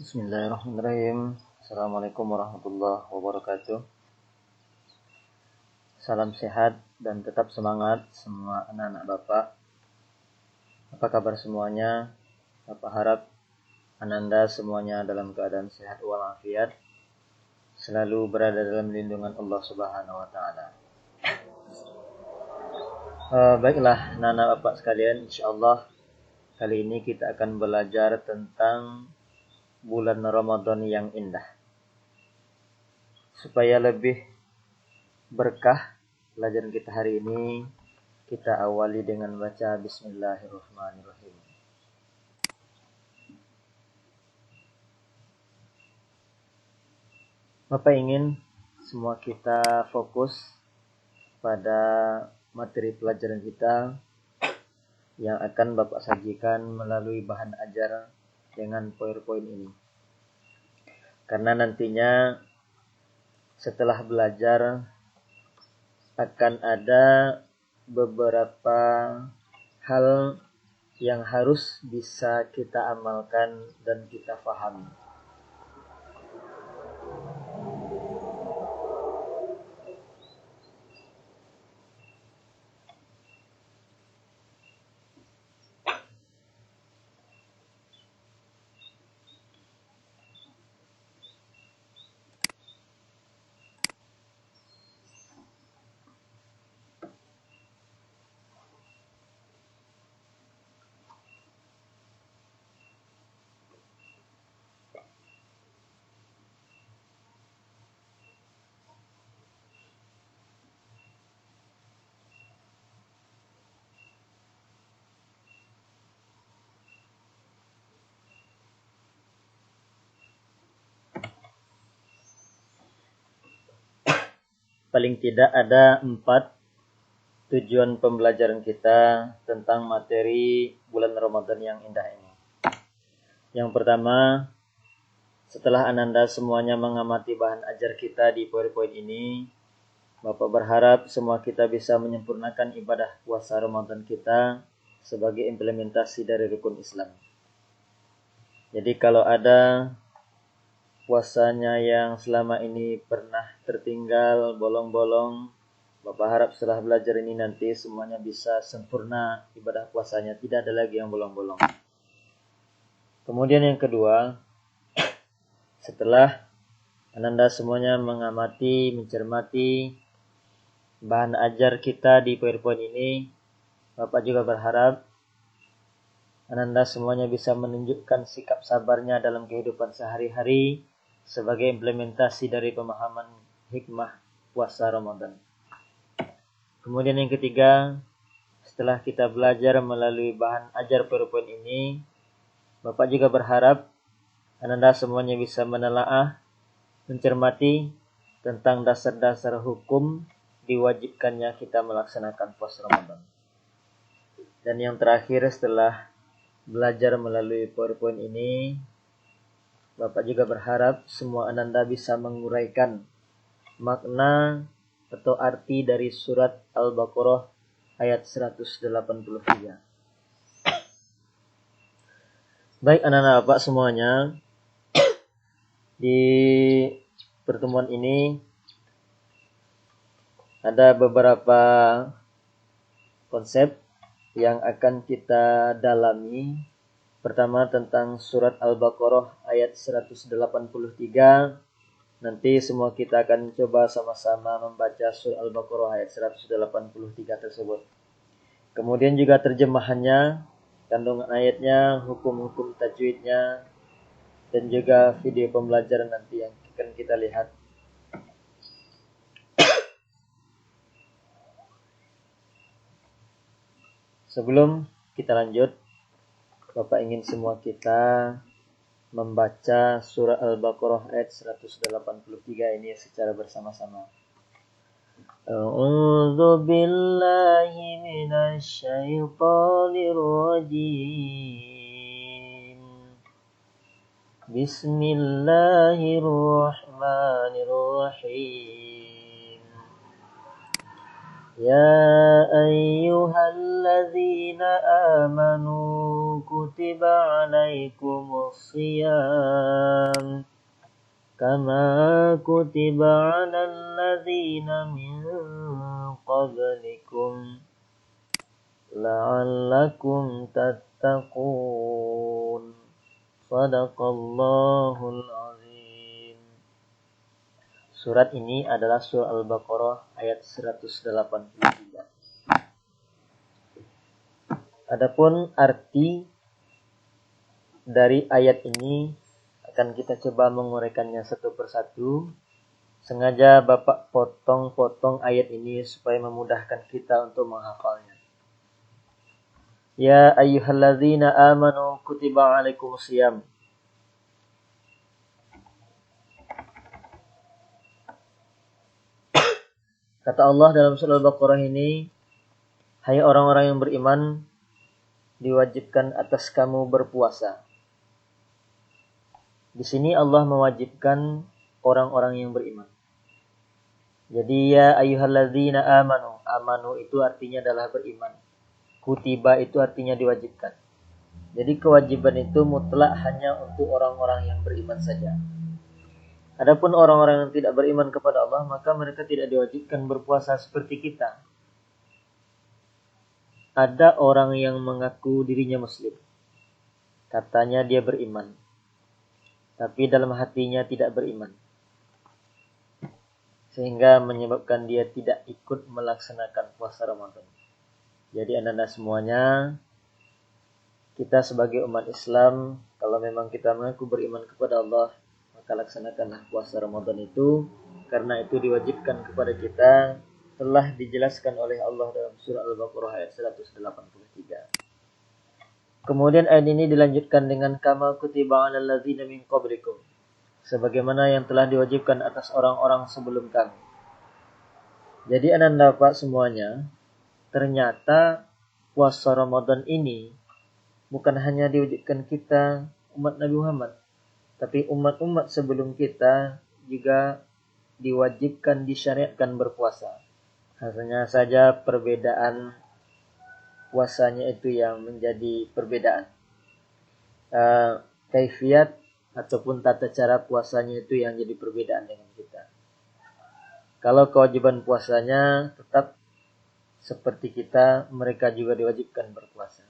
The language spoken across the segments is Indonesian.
Bismillahirrahmanirrahim. Assalamualaikum warahmatullahi wabarakatuh. Salam sehat dan tetap semangat semua anak-anak Bapak. Apa kabar semuanya? Bapak harap Ananda semuanya dalam keadaan sehat walafiat, selalu berada dalam lindungan Allah Subhanahu wa taala. Baiklah anak-anak Bapak sekalian, insyaallah kali ini kita akan belajar tentang bulan Ramadan yang indah. Supaya lebih berkah pelajaran kita hari ini, kita awali dengan baca Bismillahirrahmanirrahim. Bapak ingin semua kita fokus pada materi pelajaran kita yang akan Bapak sajikan melalui bahan ajar dengan PowerPoint ini. Karena nantinya setelah belajar akan ada beberapa hal yang harus bisa kita amalkan dan kita pahami. Paling tidak ada 4 tujuan pembelajaran kita tentang materi bulan Ramadan yang indah ini. Yang pertama, setelah Ananda semuanya mengamati bahan ajar kita di PowerPoint ini, Bapak berharap semua kita bisa menyempurnakan ibadah puasa Ramadan kita sebagai implementasi dari rukun Islam. Jadi kalau ada puasanya yang selama ini pernah tertinggal, bolong-bolong, Bapak harap setelah belajar ini nanti semuanya bisa sempurna ibadah puasanya, tidak ada lagi yang bolong-bolong. Kemudian yang kedua, setelah Ananda semuanya mengamati, mencermati bahan ajar kita di PowerPoint ini, Bapak juga berharap Ananda semuanya bisa menunjukkan sikap sabarnya dalam kehidupan sehari-hari sebagai implementasi dari pemahaman hikmah puasa Ramadan. Kemudian yang ketiga, setelah kita belajar melalui bahan ajar PowerPoint ini, Bapak juga berharap Ananda semuanya bisa menelaah, mencermati tentang dasar-dasar hukum diwajibkannya kita melaksanakan puasa Ramadan. Dan yang terakhir, setelah belajar melalui PowerPoint ini, Bapak juga berharap semua Ananda bisa menguraikan makna atau arti dari surat Al-Baqarah ayat 183. Baik anak-anak Bapak semuanya, di pertemuan ini ada beberapa konsep yang akan kita dalami. Pertama tentang surat Al-Baqarah ayat 183. Nanti semua kita akan coba sama-sama membaca surat Al-Baqarah ayat 183 tersebut. Kemudian juga terjemahannya, kandungan ayatnya, hukum-hukum tajwidnya, dan juga video pembelajaran nanti yang akan kita lihat. Sebelum kita lanjut, Bapak ingin semua kita membaca surah Al-Baqarah ayat 183 ini secara bersama-sama. A'udzu billahi minasy syaithanir rajim. Bismillahirrahmanirrahim. Ya ayyuhalladzina amanu kutiba alaikumus siyam kama kutiba alal ladzina min qablikum la'allakum tattaqun. Shadaqallahul azim. Surat ini adalah surah Al-Baqarah ayat 183. Adapun arti dari ayat ini akan kita coba menguraikannya satu persatu. Sengaja Bapak potong-potong ayat ini supaya memudahkan kita untuk menghafalnya. Ya ayyuhalladzina amanu kutiba alaikumus siyam. Kata Allah dalam surah Al-Baqarah ini, hai orang-orang yang beriman, diwajibkan atas kamu berpuasa. Di sini Allah mewajibkan orang-orang yang beriman. Jadi ya ayyuhalladzina amanu. Amanu itu artinya adalah beriman. Kutiba itu artinya diwajibkan. Jadi kewajiban itu mutlak hanya untuk orang-orang yang beriman saja. Adapun orang-orang yang tidak beriman kepada Allah, maka mereka tidak diwajibkan berpuasa seperti kita. Ada orang yang mengaku dirinya muslim. Katanya dia beriman. Tapi dalam hatinya tidak beriman. Sehingga menyebabkan dia tidak ikut melaksanakan puasa Ramadan. Jadi anda-anda semuanya, kita sebagai umat Islam, kalau memang kita mengaku beriman kepada Allah, maka laksanakanlah puasa Ramadan itu. Karena itu diwajibkan kepada kita, telah dijelaskan oleh Allah dalam surah Al-Baqarah ayat 183. Kemudian ayat ini dilanjutkan dengan kama kutiba 'alal ladzina min qablikum. Sebagaimana yang telah diwajibkan atas orang-orang sebelum kami. Jadi anda Pak semuanya, ternyata puasa Ramadan ini bukan hanya diwajibkan kita umat Nabi Muhammad, tapi umat-umat sebelum kita juga diwajibkan disyariatkan berpuasa. Hanya saja perbedaan puasanya itu yang menjadi perbedaan. Kaifiat ataupun tata cara puasanya itu yang jadi perbedaan dengan kita. Kalau kewajiban puasanya tetap seperti kita, mereka juga diwajibkan berpuasa.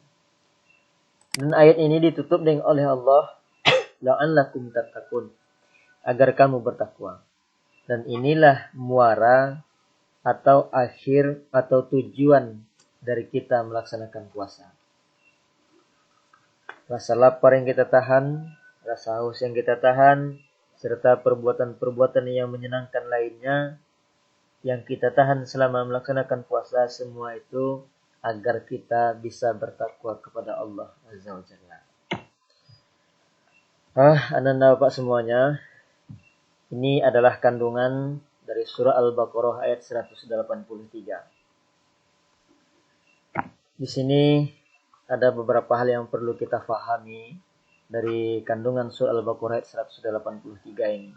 Dan ayat ini ditutup dengan oleh Allah, la'allakum tattaqun, agar kamu bertakwa. Dan inilah muara atau akhir atau tujuan dari kita melaksanakan puasa. Rasa lapar yang kita tahan, rasa haus yang kita tahan, serta perbuatan-perbuatan yang menyenangkan lainnya yang kita tahan selama melaksanakan puasa, semua itu agar kita bisa bertakwa kepada Allah Azza wa Jalla. Anda Bapak semuanya, ini adalah kandungan dari surah Al-Baqarah ayat 183. Di sini ada beberapa hal yang perlu kita fahami dari kandungan surah Al-Baqarah ayat 183 ini.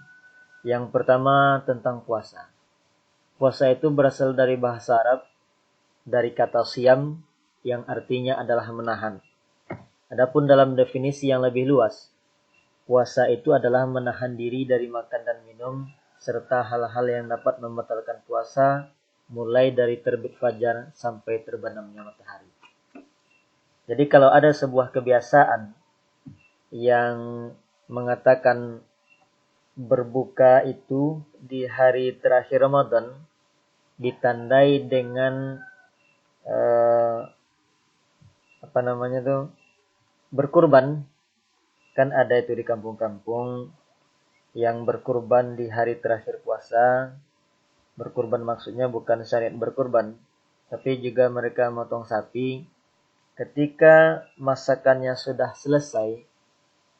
Yang pertama tentang puasa. Puasa itu berasal dari bahasa Arab, dari kata siyam yang artinya adalah menahan. Adapun dalam definisi yang lebih luas, puasa itu adalah menahan diri dari makan dan minum, serta hal-hal yang dapat membatalkan puasa, mulai dari terbit fajar sampai terbenamnya matahari. Jadi kalau ada sebuah kebiasaan yang mengatakan berbuka itu di hari terakhir Ramadan, ditandai dengan berkurban. Kan ada itu di kampung-kampung yang berkurban di hari terakhir puasa. Berkurban maksudnya bukan syariat berkurban, tapi juga mereka motong sapi. Ketika masakannya sudah selesai,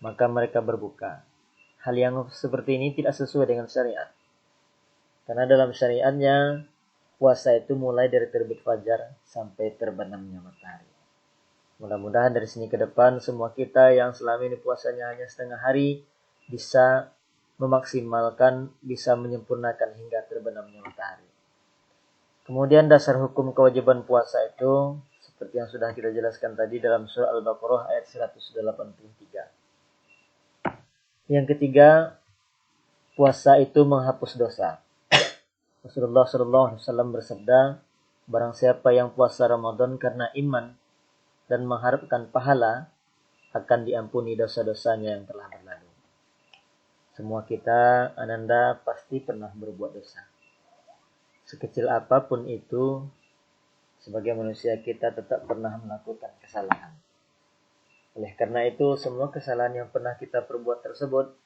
maka mereka berbuka. Hal yang seperti ini tidak sesuai dengan syariat. Karena dalam syariatnya, puasa itu mulai dari terbit fajar sampai terbenamnya matahari. Mudah-mudahan dari sini ke depan, semua kita yang selama ini puasanya hanya setengah hari, bisa memaksimalkan, bisa menyempurnakan hingga terbenamnya matahari. Kemudian dasar hukum kewajiban puasa itu seperti yang sudah kita jelaskan tadi dalam surah Al-Baqarah ayat 183. Yang ketiga, puasa itu menghapus dosa. Rasulullah SAW bersabda, barang siapa yang puasa Ramadan karena iman dan mengharapkan pahala, akan diampuni dosa-dosanya yang telah berlalu. Semua kita, Ananda, pasti pernah berbuat dosa. Sekecil apapun itu, sebagai manusia kita tetap pernah melakukan kesalahan. Oleh karena itu, semua kesalahan yang pernah kita perbuat tersebut,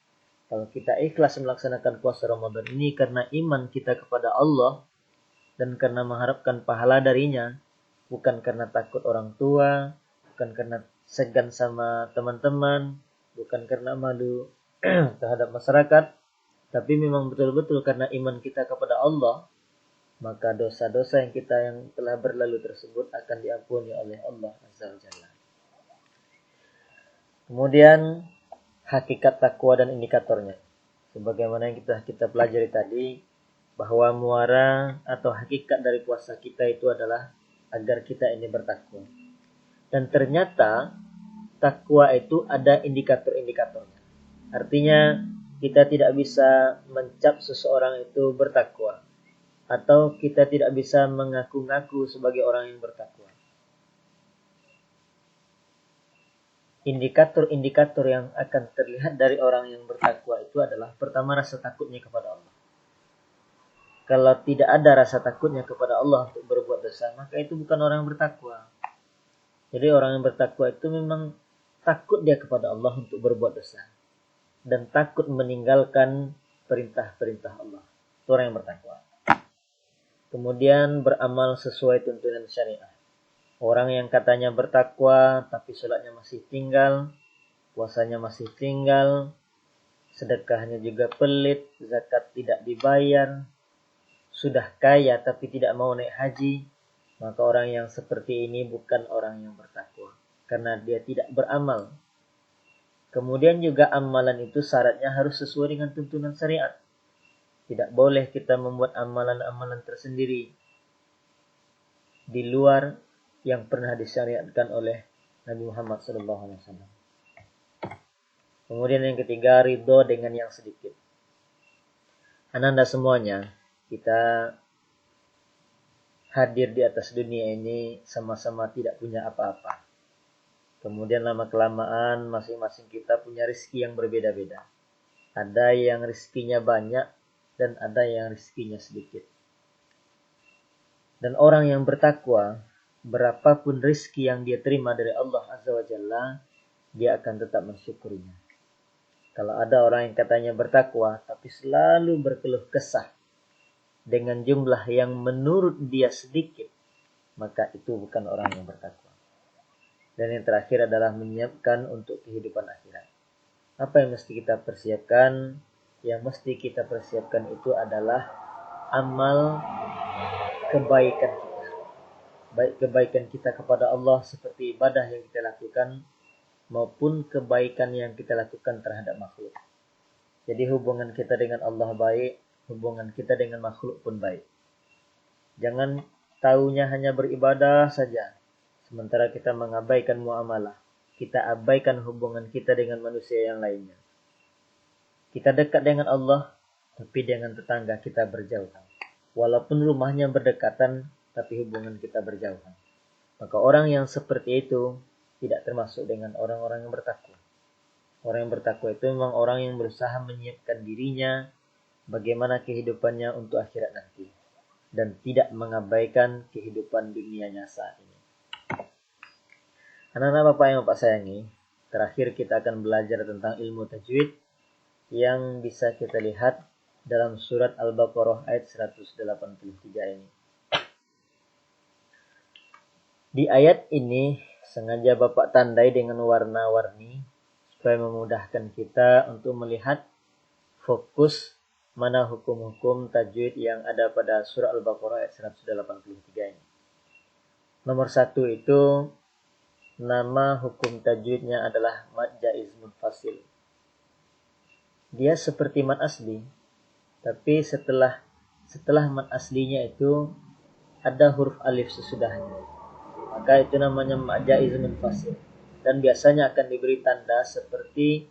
kalau kita ikhlas melaksanakan puasa Ramadan ini karena iman kita kepada Allah dan karena mengharapkan pahala darinya, bukan karena takut orang tua, bukan karena segan sama teman-teman, bukan karena malu terhadap masyarakat, tapi memang betul-betul karena iman kita kepada Allah, maka dosa-dosa yang telah berlalu tersebut akan diampuni oleh Allah Azza wa Jalla. Kemudian hakikat takwa dan indikatornya. Sebagaimana yang kita pelajari tadi, bahwa muara atau hakikat dari puasa kita itu adalah agar kita ini bertakwa. Dan ternyata takwa itu ada indikator-indikatornya. Artinya kita tidak bisa mencap seseorang itu bertakwa, atau kita tidak bisa mengaku-ngaku sebagai orang yang bertakwa. Indikator-indikator yang akan terlihat dari orang yang bertakwa itu adalah pertama rasa takutnya kepada Allah. Kalau tidak ada rasa takutnya kepada Allah untuk berbuat dosa, maka itu bukan orang yang bertakwa. Jadi orang yang bertakwa itu memang takut dia kepada Allah untuk berbuat dosa. Dan takut meninggalkan perintah-perintah Allah. Itu orang yang bertakwa. Kemudian beramal sesuai tuntunan syariah. Orang yang katanya bertakwa tapi sholatnya masih tinggal, puasanya masih tinggal, sedekahnya juga pelit, zakat tidak dibayar, sudah kaya tapi tidak mau naik haji, maka orang yang seperti ini bukan orang yang bertakwa karena dia tidak beramal. Kemudian juga amalan itu syaratnya harus sesuai dengan tuntunan syariat. Tidak boleh kita membuat amalan-amalan tersendiri di luar yang pernah disyariatkan oleh Nabi Muhammad SAW. Kemudian yang ketiga, ridho dengan yang sedikit. Ananda semuanya, kita hadir di atas dunia ini sama-sama tidak punya apa-apa. Kemudian lama-kelamaan masing-masing kita punya rezeki yang berbeda-beda. Ada yang rezekinya banyak dan ada yang rezekinya sedikit. Dan orang yang bertakwa, berapapun rezeki yang dia terima dari Allah Azza wa Jalla, dia akan tetap mensyukurinya. Kalau ada orang yang katanya bertakwa, tapi selalu berkeluh kesah dengan jumlah yang menurut dia sedikit, maka itu bukan orang yang bertakwa. Dan yang terakhir adalah menyiapkan untuk kehidupan akhirat. Apa yang mesti kita persiapkan? Yang mesti kita persiapkan itu adalah amal kebaikan kita. Baik kebaikan kita kepada Allah seperti ibadah yang kita lakukan, maupun kebaikan yang kita lakukan terhadap makhluk. Jadi hubungan kita dengan Allah baik, hubungan kita dengan makhluk pun baik. Jangan taunya hanya beribadah saja, sementara kita mengabaikan muamalah. Kita abaikan hubungan kita dengan manusia yang lainnya. Kita dekat dengan Allah, tapi dengan tetangga kita berjauhan. Walaupun rumahnya berdekatan, tapi hubungan kita berjauhan. Maka orang yang seperti itu tidak termasuk dengan orang-orang yang bertakwa. Orang yang bertakwa itu memang orang yang berusaha menyiapkan dirinya bagaimana kehidupannya untuk akhirat nanti. Dan tidak mengabaikan kehidupan dunianya saat ini. Anak-anak Bapak yang Bapak sayangi, terakhir kita akan belajar tentang ilmu tajwid yang bisa kita lihat dalam surat Al-Baqarah ayat 183 ini. Di ayat ini sengaja Bapak tandai dengan warna-warni supaya memudahkan kita untuk melihat fokus mana hukum-hukum tajwid yang ada pada surah Al-Baqarah ayat 183 ini. Nomor 1 itu nama hukum tajwidnya adalah mad jaiz munfasil. Dia seperti mad asli, tapi setelah mad aslinya itu ada huruf alif sesudahnya. maka itu namanya jaiz munfasil. Dan biasanya akan diberi tanda seperti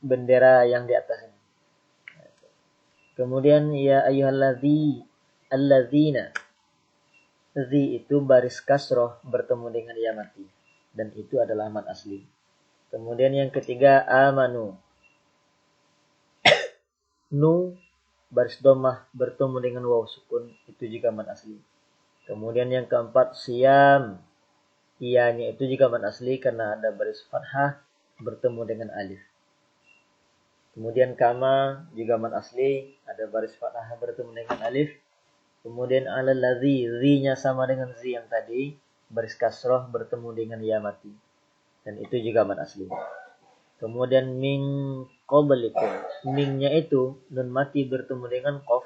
bendera yang di atasnya. Kemudian ya alladzina. Zi itu baris kasroh bertemu dengan ya mati. Dan itu adalah mat asli. Kemudian yang ketiga amanu. Nu baris domah bertemu dengan waw sukun, itu juga mat asli. Kemudian yang keempat siam. Iyanya itu juga mat asli karena ada baris fathah bertemu dengan alif. Kemudian kama juga mat asli, ada baris fathah bertemu dengan alif. Kemudian alalladzi, zi-nya sama dengan zi yang tadi, baris kasroh bertemu dengan ya mati. Dan itu juga mat asli. Kemudian min qablikum, min-nya itu nun mati bertemu dengan qaf,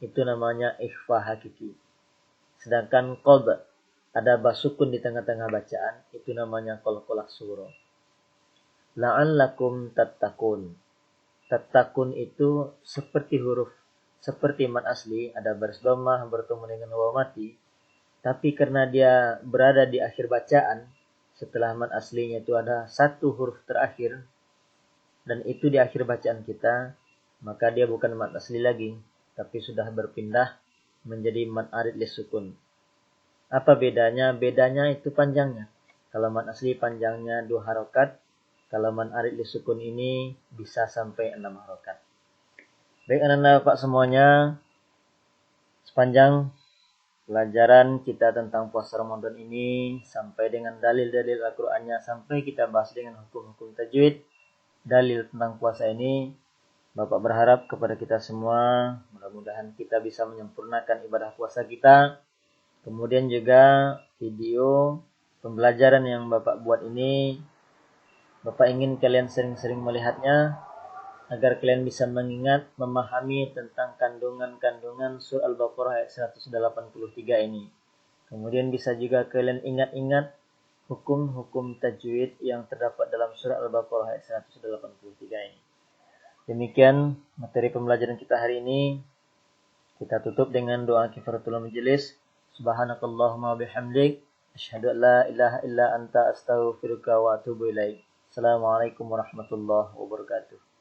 itu namanya ikhfa hakiki. Sedangkan qad ada basukun di tengah-tengah bacaan, itu namanya qalqalah surah. La'allakum tattaqun. Tattaqun itu seperti mat asli, ada baris dhammah bertemu dengan waw mati, tapi karena dia berada di akhir bacaan, setelah mat aslinya itu ada satu huruf terakhir, dan itu di akhir bacaan kita, maka dia bukan mat asli lagi, tapi sudah berpindah menjadi mat arid lisukun. Apa bedanya? Bedanya itu panjangnya. Kalau mat asli panjangnya 2 harokat, kalau mat arid lisukun ini bisa sampai 6 harokat. Baik anak-anak Bapak semuanya, sepanjang pelajaran kita tentang puasa Ramadan ini sampai dengan dalil-dalil Al-Qur'annya, sampai kita bahas dengan hukum-hukum tajwid, dalil tentang puasa ini, Bapak berharap kepada kita semua, mudah-mudahan kita bisa menyempurnakan ibadah puasa kita. Kemudian juga video pembelajaran yang Bapak buat ini, Bapak ingin kalian sering-sering melihatnya, agar kalian bisa mengingat, memahami tentang kandungan-kandungan surah Al-Baqarah ayat 183 ini. Kemudian bisa juga kalian ingat-ingat hukum-hukum tajwid yang terdapat dalam surah Al-Baqarah ayat 183 ini. Demikian materi pembelajaran kita hari ini. Kita tutup dengan doa kifaratul majelis. Subhanakallahumma bihamdik, asyhadu an la ilaha illa anta astaghfiruka wa atubu ilaik. Assalamualaikum warahmatullahi wabarakatuh.